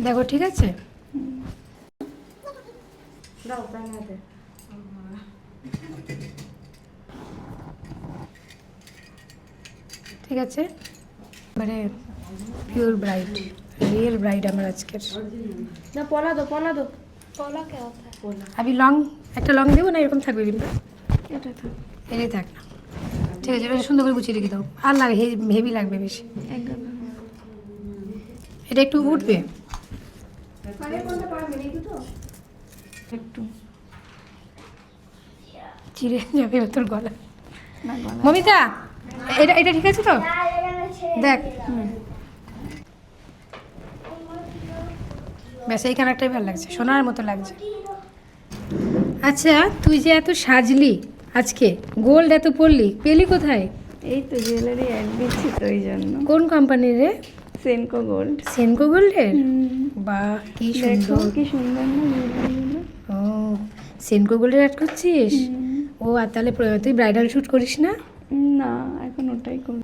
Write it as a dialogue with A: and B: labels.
A: দেখো ঠিক আছে। ঠিক আছে, মানে পিওর ব্রাইড, রিয়েল ব্রাইড আমার আজকের।
B: না পলা দো
C: पोला क्या होता है?
A: আমি লং একটা লং দেবো না এরকম থাকবে রিম্পা?
B: এটা থাক
A: এটাই থাক না, ঠিক আছে। এটা সুন্দর করে গুছিয়ে রেখে দাও, আর লাগে হেভি লাগবে বেশি।
B: একদম
A: এটা একটু উঠবে,
B: একটু
A: চিড়ে যাবে তোর গলা।
B: না গলা
A: মমিতা, এটা এটা ঠিক আছে তো? দেখ, ব্যাস এই কালারটাই ভালো লাগছে, সোনার মতো লাগছে। আচ্ছা, তুই যে এত সাজলি আজকে, গোল্ড এত পরলি, পেলি কোথায়?
B: এই তো জুয়েলারি অ্যাড দিচ্ছি তো এই জন্য।
A: কোন কোম্পানির রে?
B: সেনকো গোল্ড।
A: সেনকো গোল্ডের? বাহ, কি
B: দেখো
A: সুন্দর।
B: কি সুন্দর না জুয়েলারিগুলো।
A: ও, সেনকো গোল্ডের অ্যাড করছিস? ও, আর তাহলে তুই ব্রাইডাল শ্যুট করিস না?
B: না এখন ওটাই করব।